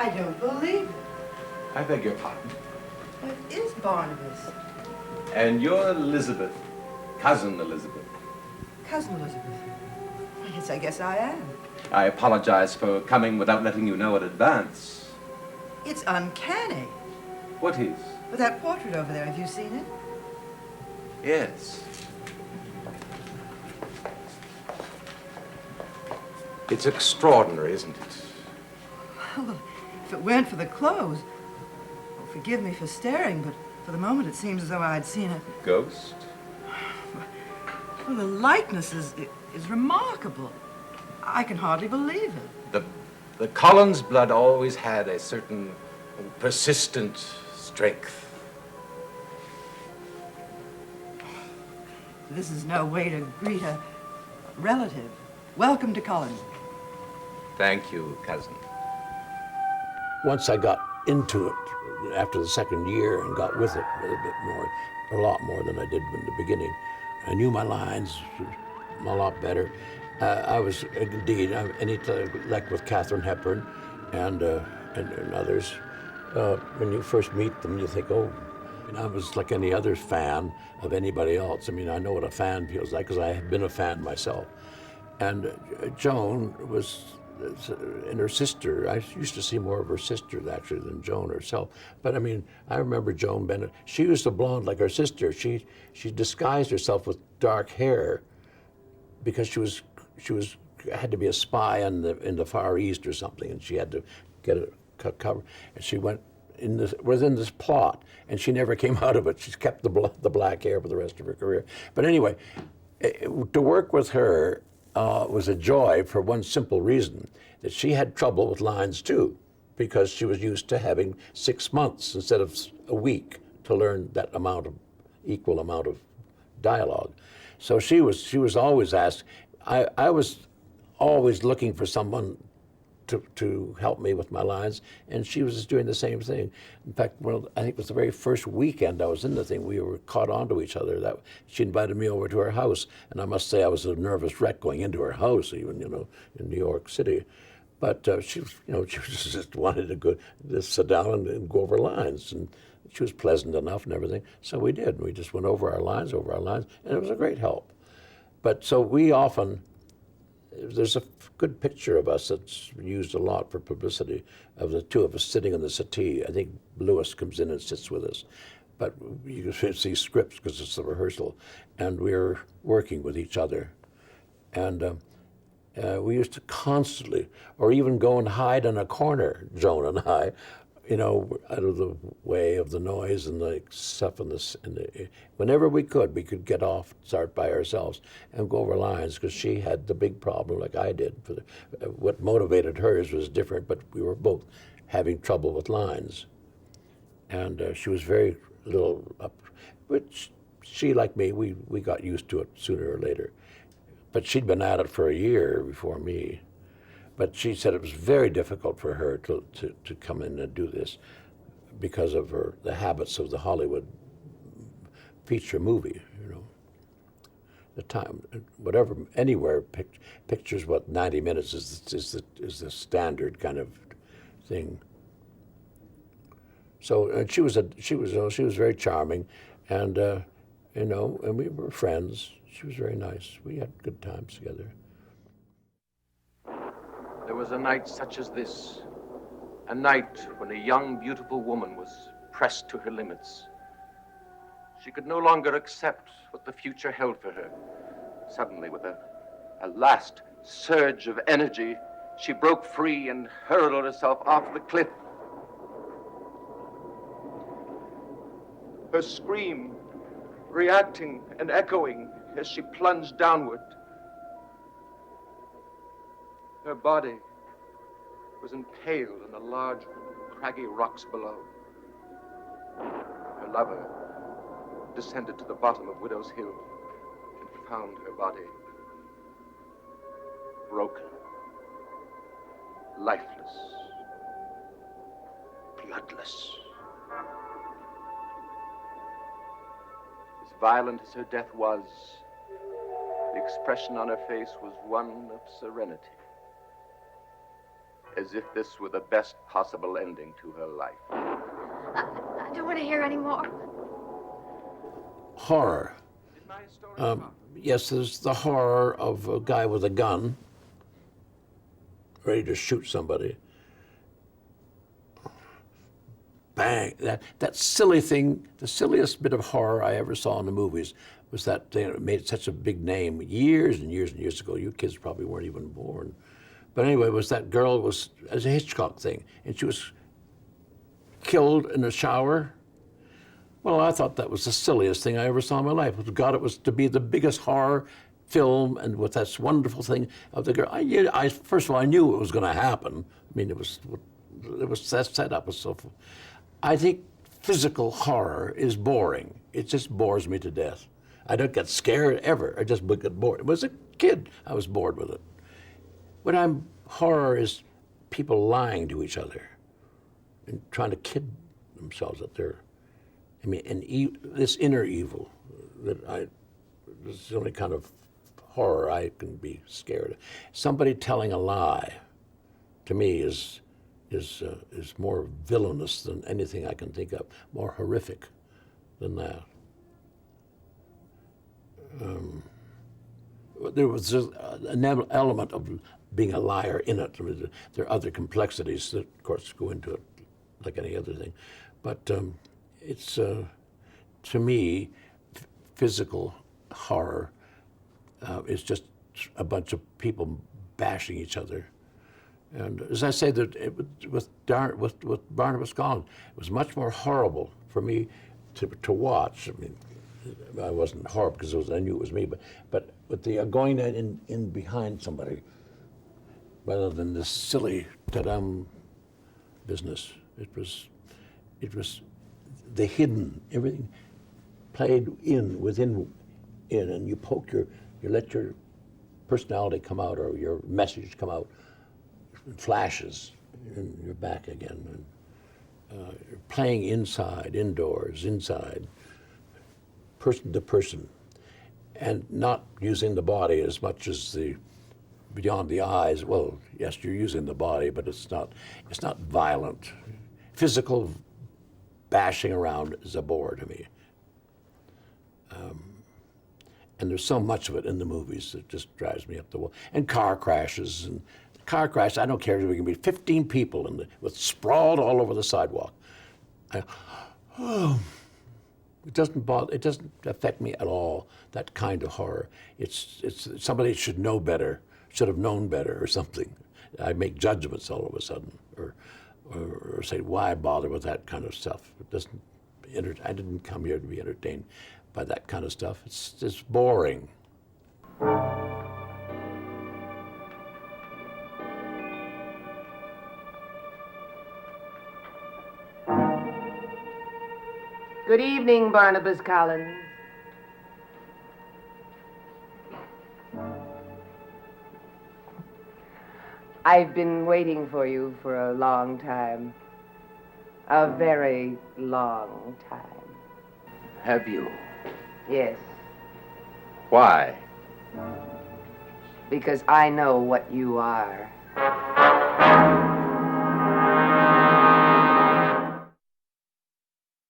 I don't believe it. I beg your pardon. It is Barnabas. And you're Elizabeth, cousin Elizabeth. Cousin Elizabeth. Yes, I guess I am. I apologize for coming without letting you know in advance. It's uncanny. What is? With that portrait over there, have you seen it? Yes. It's extraordinary, isn't it? Well, if it weren't for the clothes, well, forgive me for staring, but for the moment it seems as though I'd seen a ghost. Well, the likeness is remarkable. I can hardly believe it. The Collins blood always had a certain persistent strength. This is no way to greet a relative. Welcome to Collins. Thank you, cousin. Once I got into it after the second year and got with it a little bit more, a lot more than I did in the beginning. I knew my lines a lot better. I was indeed, like with Katharine Hepburn and others, when you first meet them, you think, oh, and I was like any other fan of anybody else. I mean, I know what a fan feels like because I have been a fan myself. And Joan was, and her sister, I used to see more of her sister actually than Joan herself. But I mean, I remember Joan Bennett. She was a blonde like her sister. She disguised herself with dark hair because she had to be a spy in the Far East or something, and she had to get a cover. And she was in this plot, and she never came out of it. She's kept the black hair for the rest of her career. But anyway, to work with her was a joy for one simple reason, that she had trouble with lines too, because she was used to having 6 months instead of a week to learn that equal amount of dialogue. So she was always asked. I was always looking for someone to help me with my lines, and she was doing the same thing. In fact, I think it was the very first weekend I was in the thing, we were caught onto each other. That she invited me over to her house, and I must say I was a nervous wreck going into her house, even in New York City. But she just wanted to just sit down and go over lines, and she was pleasant enough and everything. So we did. We just went over our lines, and it was a great help. But so we often. There's a good picture of us that's used a lot for publicity of the two of us sitting on the settee. I think Lewis comes in and sits with us. But you can see scripts because it's the rehearsal. And we're working with each other. And we used to constantly, or even go and hide in a corner, Joan and I, out of the way of the noise and the stuff whenever we could get off, start by ourselves and go over lines, because she had the big problem like I did. What motivated hers was different, but we were both having trouble with lines. And she was very little up, which she, like me, we got used to it sooner or later. But she'd been at it for a year before me. But she said it was very difficult for her to come in and do this because of the habits of the Hollywood feature movie, The time, whatever, anywhere, pictures, 90 minutes is the standard kind of thing. So, and she was very charming, and and we were friends. She was very nice. We had good times together. There was a night such as this, a night when a young, beautiful woman was pressed to her limits. She could no longer accept what the future held for her. Suddenly, with a last surge of energy, she broke free and hurled herself off the cliff. Her scream reacting and echoing as she plunged downward. Her body was impaled in the large, craggy rocks below. Her lover descended to the bottom of Widow's Hill and found her body broken, lifeless, bloodless. As violent as her death was, the expression on her face was one of serenity. as if this were the best possible ending to her life. I don't want to hear any more. Horror. Yes, there's the horror of a guy with a gun ready to shoot somebody. Bang! That silly thing, the silliest bit of horror I ever saw in the movies was that thing that made such a big name years and years and years ago. You kids probably weren't even born. But anyway, it was that girl was as a Hitchcock thing, and she was killed in a shower. Well, I thought that was the silliest thing I ever saw in my life. God, it was to be the biggest horror film, and with that wonderful thing of the girl. I first of all, I knew it was going to happen. I mean, it was set up. So I think physical horror is boring. It just bores me to death. I don't get scared ever. I just get bored. As a kid, I was bored with it. Horror is people lying to each other and trying to kid themselves that they're, I mean, this inner evil this is the only kind of horror I can be scared of. Somebody telling a lie, to me, is more villainous than anything I can think of, more horrific than that. There was an element of being a liar in it. I mean, there are other complexities that, of course, go into it, like any other thing. But it's, to me, physical horror is just a bunch of people bashing each other. And as I say, that with Barnabas Collins, it was much more horrible for me to watch. I mean, I wasn't horrible because I knew it was me, but with the going in behind somebody, rather than this silly ta-dum business, it was the hidden, everything played within, and you let your personality come out or your message come out. It flashes, and you're back again. And you're playing indoors, inside, person to person, and not using the body as much as beyond the eyes. Well, yes, you're using the body, but it's not violent. Physical bashing around is a bore to me. And there's so much of it in the movies that just drives me up the wall. And car crashes. And car crash, I don't care if we can be 15 people with sprawled all over the sidewalk. It doesn't affect me at all, that kind of horror. It's somebody should know better, should have known better or something. I make judgments all of a sudden, or say, why bother with that kind of stuff? I didn't come here to be entertained by that kind of stuff. It's boring. Good evening, Barnabas Collins. I've been waiting for you for a long time. A very long time. Have you? Yes, Why? because I know what you are.